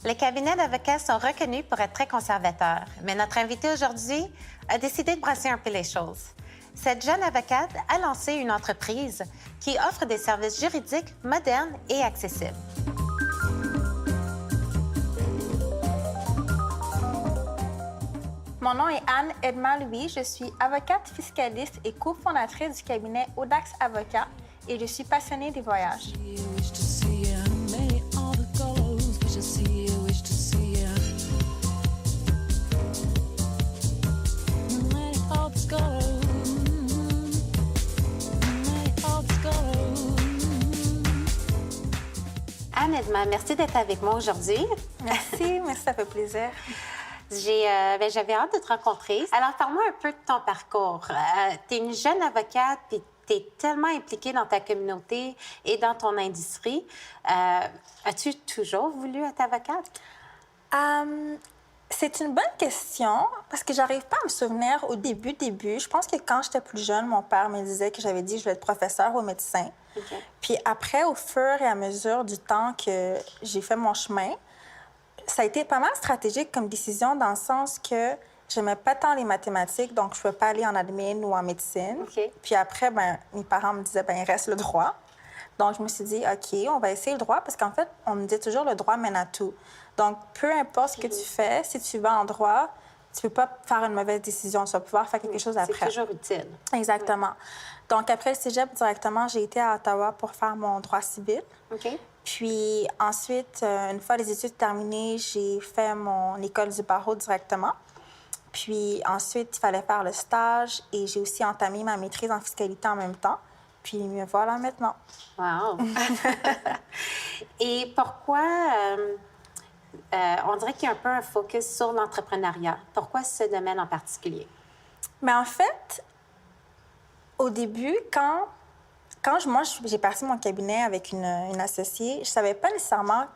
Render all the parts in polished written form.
Les cabinets d'avocats sont reconnus pour être très conservateurs, mais notre invité aujourd'hui a décidé de brasser un peu les choses. Cette jeune avocate a lancé une entreprise qui offre des services juridiques modernes et accessibles. Mon nom est Anne Edma-Louis. Je suis avocate fiscaliste et cofondatrice du cabinet Audax Avocats et je suis passionnée des voyages. Anne Edma, merci d'être avec moi aujourd'hui. Merci, ça fait plaisir. J'avais hâte de te rencontrer. Alors, parle-moi un peu de ton parcours. Tu es une jeune avocate, puis tu es tellement impliquée dans ta communauté et dans ton industrie. As-tu toujours voulu être avocate? C'est une bonne question parce que j'arrive pas à me souvenir au début. Je pense que quand j'étais plus jeune, mon père me disait que j'avais dit que je voulais être professeur ou médecin. Okay. Puis après, au fur et à mesure du temps que j'ai fait mon chemin, ça a été pas mal stratégique comme décision dans le sens que j'aimais pas tant les mathématiques, donc je ne pouvais pas aller en admin ou en médecine. Okay. Puis après, mes parents me disaient, il reste le droit. Donc je me suis dit, OK, on va essayer le droit parce qu'en fait, on me dit toujours le droit mène à tout. Donc, peu importe ce que tu fais, si tu vas en droit, tu peux pas faire une mauvaise décision. Tu vas pouvoir faire quelque chose après. C'est toujours utile. Exactement. Donc, après le cégep, directement, j'ai été à Ottawa pour faire mon droit civil. OK. Puis ensuite, une fois les études terminées, j'ai fait mon école du barreau directement. Puis ensuite, il fallait faire le stage et j'ai aussi entamé ma maîtrise en fiscalité en même temps. Puis me voilà maintenant. Wow! Et pourquoi... on dirait qu'il y a un peu un focus sur l'entrepreneuriat. Pourquoi ce domaine en particulier? Mais en fait, au début, quand j'ai parti mon cabinet avec une associée, je savais pas nécessairement,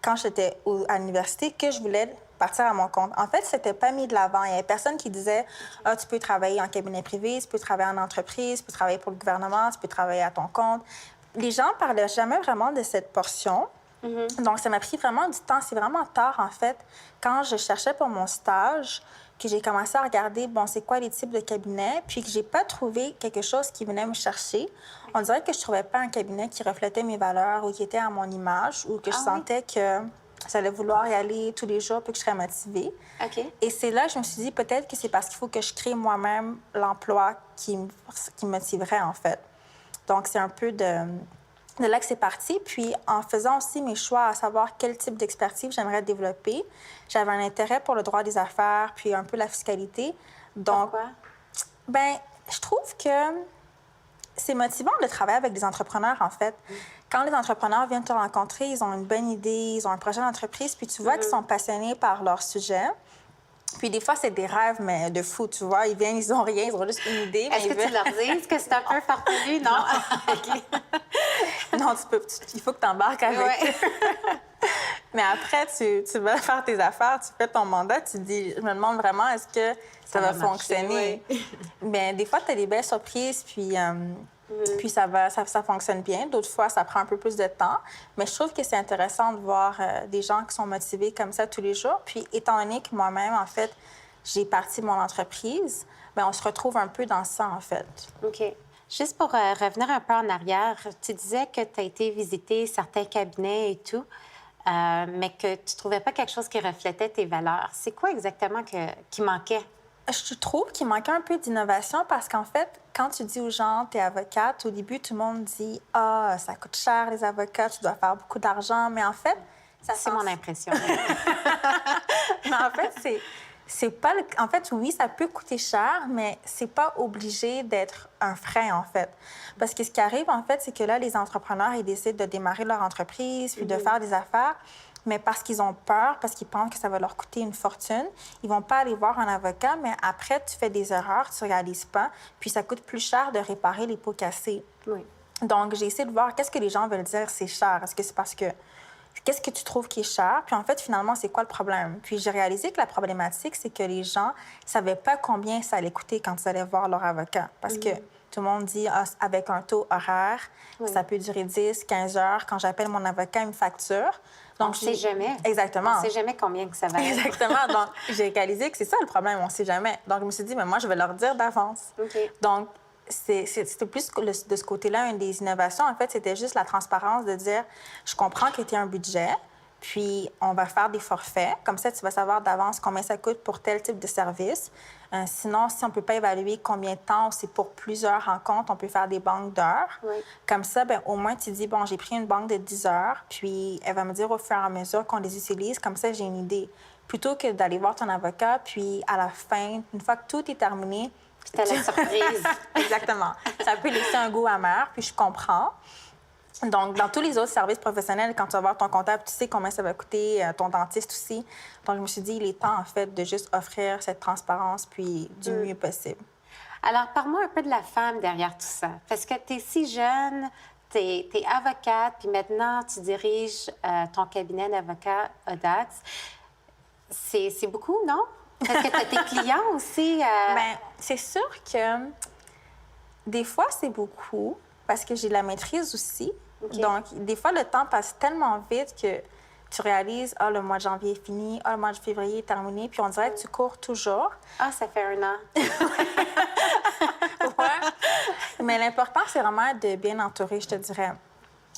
quand j'étais à l'université, que je voulais partir à mon compte. En fait, c'était pas mis de l'avant. Il y avait personne qui disait « Ah, tu peux travailler en cabinet privé, tu peux travailler en entreprise, tu peux travailler pour le gouvernement, tu peux travailler à ton compte. » Les gens parlaient jamais vraiment de cette portion. Donc, ça m'a pris vraiment du temps. C'est vraiment tard, en fait, quand je cherchais pour mon stage, que j'ai commencé à regarder, c'est quoi les types de cabinets, puis que j'ai pas trouvé quelque chose qui venait me chercher. On dirait que je trouvais pas un cabinet qui reflétait mes valeurs ou qui était à mon image ou que je sentais que j'allais vouloir y aller tous les jours puis que je serais motivée. OK. Et c'est là que je me suis dit, peut-être que c'est parce qu'il faut que je crée moi-même l'emploi qui me motiverait, en fait. Donc, c'est un peu de là que c'est parti. Puis, en faisant aussi mes choix à savoir quel type d'expertise j'aimerais développer, j'avais un intérêt pour le droit des affaires, puis un peu la fiscalité. Donc, pourquoi? Je trouve que c'est motivant de travailler avec des entrepreneurs, en fait. Quand les entrepreneurs viennent te rencontrer, ils ont une bonne idée, ils ont un projet d'entreprise, puis tu vois qu'ils sont passionnés par leur sujet. Puis des fois, c'est des rêves, mais de fou, tu vois. Ils viennent, ils ont rien, ils ont juste une idée. Est-ce que tu leur dis que c'est un peu farfelu? Non? OK. Non, il faut que tu embarques avec eux. Mais après, tu vas faire tes affaires, tu fais ton mandat, tu te dis, je me demande vraiment, est-ce que ça va fonctionner? Oui. Bien, des fois, tu as des belles surprises, puis ça fonctionne bien. D'autres fois, ça prend un peu plus de temps. Mais je trouve que c'est intéressant de voir des gens qui sont motivés comme ça tous les jours. Puis, étant donné que moi-même, en fait, j'ai parti mon entreprise, bien, on se retrouve un peu dans ça, en fait. OK. Juste pour revenir un peu en arrière, tu disais que tu as été visiter certains cabinets et tout, mais que tu ne trouvais pas quelque chose qui reflétait tes valeurs. C'est quoi exactement qui manquait? Je trouve qu'il manquait un peu d'innovation parce qu'en fait, quand tu dis aux gens, tu es avocate, au début, tout le monde dit « Ah, ça coûte cher, les avocats, tu dois faire beaucoup d'argent. » Mais en fait, c'est mon impression. Mais en fait, c'est pas... En fait, oui, ça peut coûter cher, mais c'est pas obligé d'être un frein, en fait. Parce que ce qui arrive, en fait, c'est que là, les entrepreneurs, ils décident de démarrer leur entreprise puis de faire des affaires. Mais parce qu'ils ont peur, parce qu'ils pensent que ça va leur coûter une fortune, ils vont pas aller voir un avocat, mais après, tu fais des erreurs, tu réalises pas, puis ça coûte plus cher de réparer les pots cassés. Oui. Donc, j'ai essayé de voir qu'est-ce que les gens veulent dire c'est cher. Est-ce que c'est parce que... Qu'est-ce que tu trouves qui est cher? Puis en fait, finalement, c'est quoi le problème? Puis j'ai réalisé que la problématique, c'est que les gens ne savaient pas combien ça allait coûter quand ils allaient voir leur avocat. Parce que Tout le monde dit ah, avec un taux horaire, Oui. ça peut durer 10, 15 heures. Quand j'appelle mon avocat, il me facture. Donc, on ne sait jamais. Exactement. On ne sait jamais combien que ça va être. Exactement. Donc, j'ai réalisé que c'est ça le problème, on ne sait jamais. Donc, je me suis dit, mais moi, je vais leur dire d'avance. OK. Donc, c'était plus de ce côté-là, une des innovations. En fait, c'était juste la transparence de dire, je comprends que tu as un budget, puis on va faire des forfaits. Comme ça, tu vas savoir d'avance combien ça coûte pour tel type de service. Sinon, si on ne peut pas évaluer combien de temps, c'est pour plusieurs rencontres, on peut faire des banques d'heures. Oui. Comme ça, bien, au moins, tu dis, bon, j'ai pris une banque de 10 heures, puis elle va me dire au fur et à mesure qu'on les utilise. Comme ça, j'ai une idée. Plutôt que d'aller voir ton avocat, puis à la fin, une fois que tout est terminé, puis t'as la surprise. Exactement. Ça peut laisser un goût amer, puis je comprends. Donc, dans tous les autres services professionnels, quand tu vas voir ton comptable, tu sais combien ça va coûter, ton dentiste aussi. Donc, je me suis dit, il est temps, en fait, de juste offrir cette transparence, puis du mieux possible. Alors, parle-moi un peu de la femme derrière tout ça. Parce que tu es si jeune, tu es avocate, puis maintenant, tu diriges ton cabinet d'avocat Audax. C'est beaucoup, non? Parce que tu as tes clients aussi. Bien, c'est sûr que des fois, c'est beaucoup, parce que j'ai de la maîtrise aussi. OK. Donc, des fois, le temps passe tellement vite que tu réalises, ah, le mois de janvier est fini, ah, le mois de février est terminé, puis on dirait que tu cours toujours. Ah, ça fait 1 an. Ouais. Mais l'important, c'est vraiment de bien entourer, je te dirais.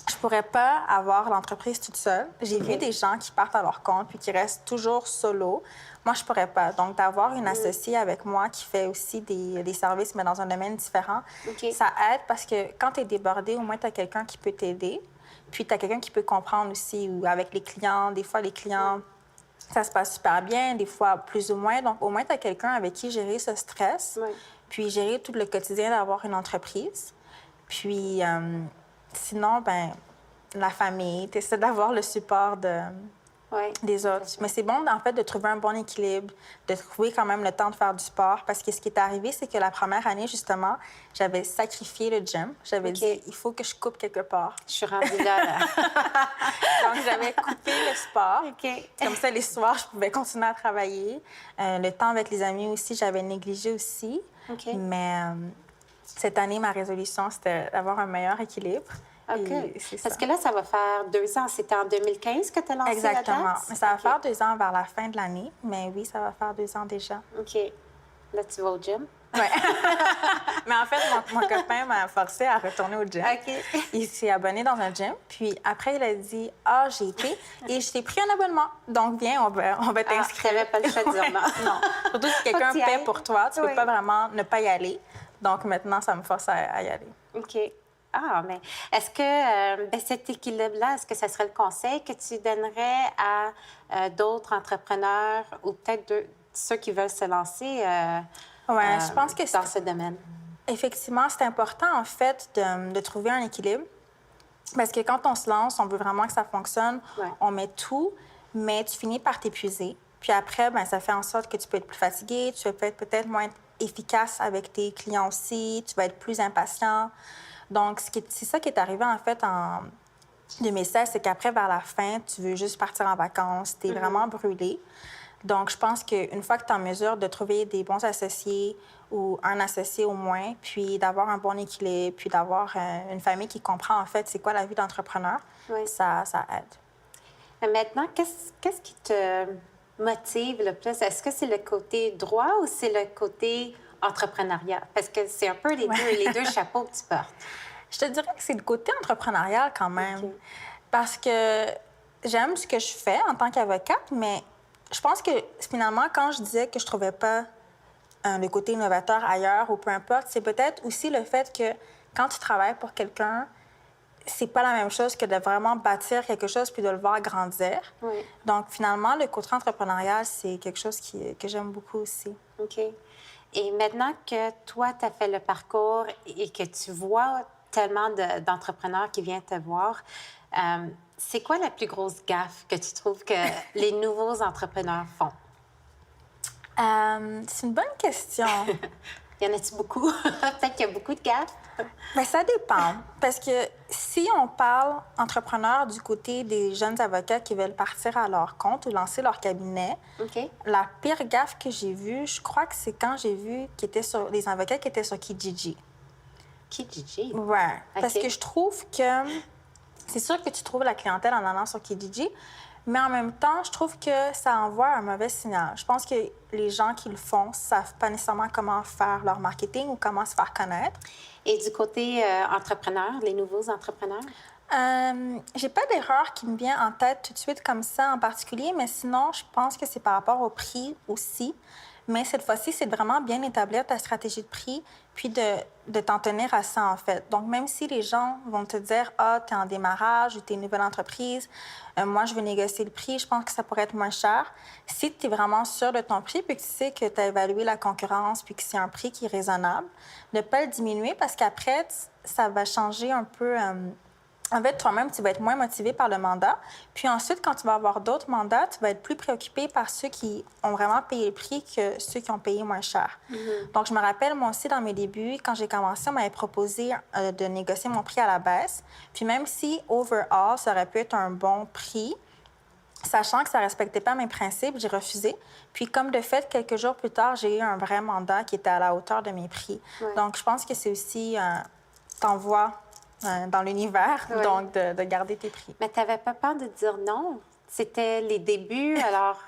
Je pourrais pas avoir l'entreprise toute seule. J'ai vu des gens qui partent à leur compte puis qui restent toujours solo. Moi, je pourrais pas. Donc, d'avoir une associée avec moi qui fait aussi des services, mais dans un domaine différent, OK. ça aide parce que quand tu es débordé, au moins, tu as quelqu'un qui peut t'aider. Puis, tu as quelqu'un qui peut comprendre aussi. Ou avec les clients, des fois, les clients, ça se passe super bien, des fois plus ou moins. Donc, au moins, tu as quelqu'un avec qui gérer ce stress. Oui. Puis, gérer tout le quotidien d'avoir une entreprise. Puis, sinon, ben la famille, tu essaies d'avoir le support Oui. des autres. Mais c'est bon, en fait, de trouver un bon équilibre, de trouver quand même le temps de faire du sport. Parce que ce qui est arrivé, c'est que la première année, justement, j'avais sacrifié le gym. J'avais dit, il faut que je coupe quelque part. Je suis rendue là. Donc, j'avais coupé le sport. OK. Comme ça, les soirs, je pouvais continuer à travailler. Le temps avec les amis aussi, j'avais négligé aussi. OK. Mais cette année, ma résolution, c'était d'avoir un meilleur équilibre. OK. Et c'est Parce ça. que là, ça va faire 2 ans. C'était en 2015 que tu as lancé Exactement. Audax? Mais ça va OK. faire 2 ans vers la fin de l'année. Mais oui, ça va faire 2 ans déjà. OK. Là, tu vas au gym? Oui. Mais en fait, mon copain m'a forcé à retourner au gym. OK. Il s'est abonné dans un gym. Puis après, il a dit, ah, j'ai été et je t'ai pris un abonnement. Donc, viens, on va t'inscrire. Tu n'avais pas le choix de dire non. Non. Surtout si quelqu'un Faut que tu y paie ailles. pour toi, tu ne Oui. peux pas vraiment ne pas y aller. Donc maintenant, ça me force à y aller. OK. Ah, mais est-ce que cet équilibre-là, est-ce que ce serait le conseil que tu donnerais à d'autres entrepreneurs ou peut-être ceux qui veulent se lancer Je pense que dans ce domaine? effectivement, c'est important, en fait, de trouver un équilibre. Parce que quand on se lance, on veut vraiment que ça fonctionne. Ouais. On met tout, mais tu finis par t'épuiser. Puis après, ben, ça fait en sorte que tu peux être plus fatigué, tu vas être peut-être moins efficace avec tes clients aussi, tu vas être plus impatient. Donc, c'est ça qui est arrivé, en fait, en 2016, c'est qu'après, vers la fin, tu veux juste partir en vacances, tu es vraiment brûlé. Donc, je pense qu'une fois que tu es en mesure de trouver des bons associés ou un associé au moins, puis d'avoir un bon équilibre, puis d'avoir une famille qui comprend, en fait, c'est quoi la vie d'entrepreneur, Oui. ça aide. Mais maintenant, qu'est-ce qui te motive le plus? Est-ce que c'est le côté droit ou c'est le côté entrepreneuriat? Parce que c'est un peu les deux chapeaux que tu portes. Je te dirais que c'est le côté entrepreneurial quand même. OK. Parce que j'aime ce que je fais en tant qu'avocate, mais je pense que finalement, quand je disais que je trouvais pas le côté innovateur ailleurs ou peu importe, c'est peut-être aussi le fait que quand tu travailles pour quelqu'un, c'est pas la même chose que de vraiment bâtir quelque chose puis de le voir grandir. Oui. Donc, finalement, le côté entrepreneurial, c'est quelque chose que j'aime beaucoup aussi. OK. Et maintenant que toi, tu as fait le parcours et que tu vois tellement d'entrepreneurs qui viennent te voir, c'est quoi la plus grosse gaffe que tu trouves que les nouveaux entrepreneurs font? C'est une bonne question. Y en a-tu beaucoup? Peut-être qu'il y a beaucoup de gaffes. Bien, ça dépend. Parce que si on parle entrepreneurs du côté des jeunes avocats qui veulent partir à leur compte ou lancer leur cabinet, OK. la pire gaffe que j'ai vue, je crois que c'est quand j'ai vu des avocats qui étaient sur Kijiji. Kijiji. Ouais, parce OK. que je trouve que c'est sûr que tu trouves la clientèle en allant sur Kijiji, mais en même temps, je trouve que ça envoie un mauvais signal. Je pense que les gens qui le font savent pas nécessairement comment faire leur marketing ou comment se faire connaître. Et du côté entrepreneur, les nouveaux entrepreneurs? J'ai pas d'erreur qui me vient en tête tout de suite comme ça en particulier, mais sinon, je pense que c'est par rapport au prix aussi. Mais cette fois-ci, c'est de vraiment bien établir ta stratégie de prix, puis de t'en tenir à ça, en fait. Donc, même si les gens vont te dire « Ah, t'es en démarrage ou t'es une nouvelle entreprise, moi, je veux négocier le prix, je pense que ça pourrait être moins cher. » Si tu es vraiment sûr de ton prix, puis que tu sais que tu as évalué la concurrence, puis que c'est un prix qui est raisonnable, ne pas le diminuer parce qu'après, ça va changer un peu... En fait, toi-même, tu vas être moins motivé par le mandat. Puis ensuite, quand tu vas avoir d'autres mandats, tu vas être plus préoccupé par ceux qui ont vraiment payé le prix que ceux qui ont payé moins cher. Donc, je me rappelle, moi aussi, dans mes débuts, quand j'ai commencé, on m'avait proposé de négocier mon prix à la baisse. Puis même si, overall, ça aurait pu être un bon prix, sachant que ça ne respectait pas mes principes, j'ai refusé. Puis comme de fait, quelques jours plus tard, j'ai eu un vrai mandat qui était à la hauteur de mes prix. Ouais. Donc, je pense que c'est aussi... t'envoies dans l'univers, Ouais. donc de garder tes prix. Mais tu n'avais pas peur de dire non? C'était les débuts, alors...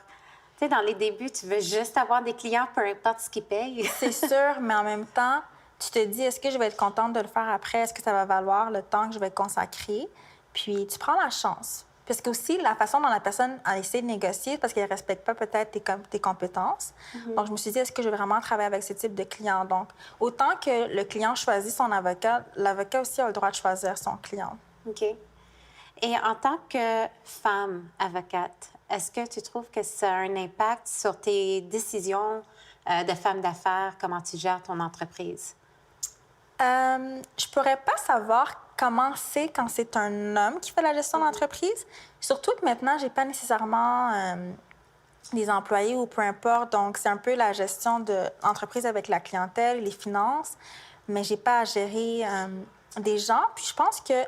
Tu sais, dans les débuts, tu veux juste avoir des clients, peu importe ce qu'ils payent. C'est sûr, mais en même temps, tu te dis, est-ce que je vais être contente de le faire après? Est-ce que ça va valoir le temps que je vais consacrer? Puis tu prends la chance. Parce que aussi, la façon dont la personne a essayé de négocier, parce qu'elle ne respecte pas peut-être tes compétences. Donc, je me suis dit, est-ce que je vais vraiment travailler avec ce type de client? Donc, autant que le client choisit son avocat, l'avocat aussi a le droit de choisir son client. OK. Et en tant que femme avocate, est-ce que tu trouves que ça a un impact sur tes décisions de femme d'affaires, comment tu gères ton entreprise? Je pourrais pas savoir comment c'est quand c'est un homme qui fait la gestion d'entreprise. Surtout que maintenant, j'ai pas nécessairement des employés ou peu importe. Donc, c'est un peu la gestion de l'entreprise avec la clientèle, les finances, mais j'ai pas à gérer des gens. Puis je pense que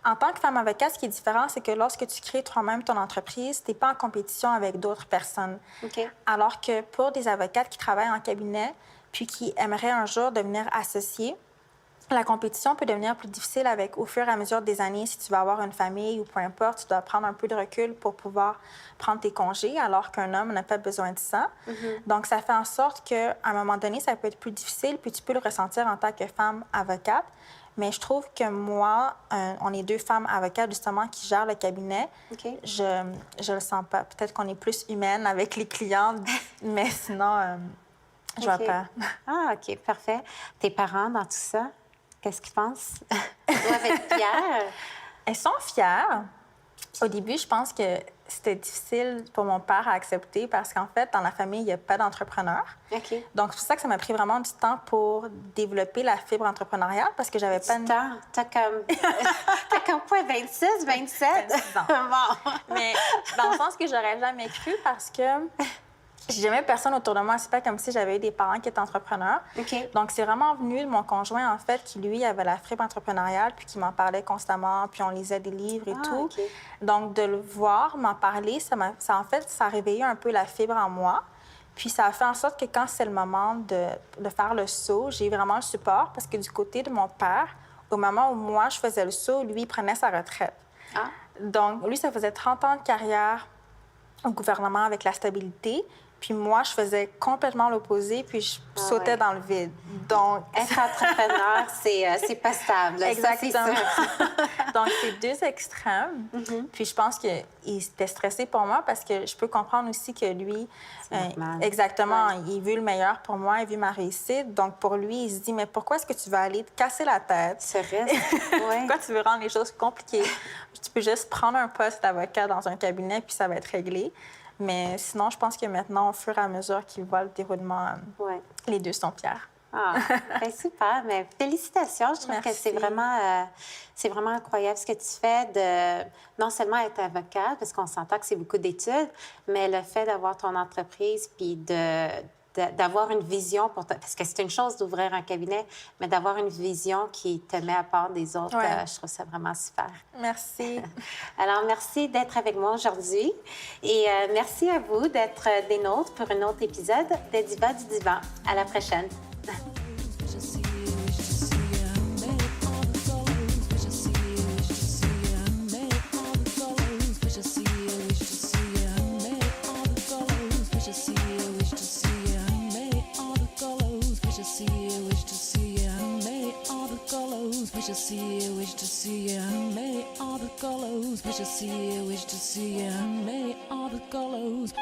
en tant que femme avocate, ce qui est différent, c'est que lorsque tu crées toi-même ton entreprise, tu n'es pas en compétition avec d'autres personnes. OK. Alors que pour des avocates qui travaillent en cabinet puis qui aimeraient un jour devenir associées, la compétition peut devenir plus difficile au fur et à mesure des années. Si tu vas avoir une famille ou peu importe, tu dois prendre un peu de recul pour pouvoir prendre tes congés, alors qu'un homme n'a pas besoin de ça. Donc, ça fait en sorte qu'à un moment donné, ça peut être plus difficile, puis tu peux le ressentir en tant que femme avocate. Mais je trouve que moi, on est deux femmes avocates, justement, qui gèrent le cabinet. OK. Je le sens pas. Peut-être qu'on est plus humaine avec les clients, mais sinon, je vois OK. pas. Ah, OK, parfait. Tes parents dans tout ça, qu'est-ce qu'ils pensent? Ils doivent être fiers. Elles sont fières. Au début, je pense que c'était difficile pour mon père à accepter parce qu'en fait, dans la famille, il n'y a pas d'entrepreneur. OK. Donc, c'est pour ça que ça m'a pris vraiment du temps pour développer la fibre entrepreneuriale parce que j'avais pas... T'as comme quoi, 26, 27? 26 ans. Bon. Mais dans le sens que j'aurais jamais cru parce que j'ai jamais personne autour de moi. C'est pas comme si j'avais eu des parents qui étaient entrepreneurs. OK. Donc, c'est vraiment venu de mon conjoint, en fait, qui, lui, avait la fibre entrepreneuriale puis qui m'en parlait constamment, puis on lisait des livres et Ah, tout. OK. Donc, de le voir, m'en parler, en fait, ça a réveillé un peu la fibre en moi. Puis ça a fait en sorte que quand c'est le moment de faire le saut, j'ai eu vraiment le support parce que du côté de mon père, au moment où moi, je faisais le saut, lui, il prenait sa retraite. Ah. Donc, lui, ça faisait 30 ans de carrière au gouvernement avec la stabilité. Puis moi, je faisais complètement l'opposé, puis je sautais ouais. dans le vide. Donc, Être entrepreneur, c'est pas stable. Ça, exactement. c'est sûr. Donc, c'est deux extrêmes. Puis je pense qu'il était stressé pour moi parce que je peux comprendre aussi que lui, C'est normal. exactement, Ouais. il veut le meilleur pour moi, il veut ma réussite. Donc, pour lui, il se dit, mais pourquoi est-ce que tu vas aller te casser la tête? Ce risque, oui. Pourquoi tu veux rendre les choses compliquées? Tu peux juste prendre un poste d'avocat dans un cabinet, puis ça va être réglé. Mais sinon, je pense que maintenant, au fur et à mesure qu'il voit le déroulement, Ouais. les deux sont fiers. Ah, ben super. Mais félicitations. Je trouve que Merci. c'est vraiment incroyable ce que tu fais de non seulement être avocate, parce qu'on s'entend que c'est beaucoup d'études, mais le fait d'avoir ton entreprise puis d'avoir une vision parce que c'est une chose d'ouvrir un cabinet, mais d'avoir une vision qui te met à part des autres, Ouais. je trouve ça vraiment super. Merci. Alors, merci d'être avec moi aujourd'hui et merci à vous d'être des nôtres pour un autre épisode de Diva du Divan. À la prochaine. Je suis amère. see you, wish to see you. How many are the colors? Wish to see you, wish to see you. How many are the colors? Wish to see you, wish to see you. How many are the colors?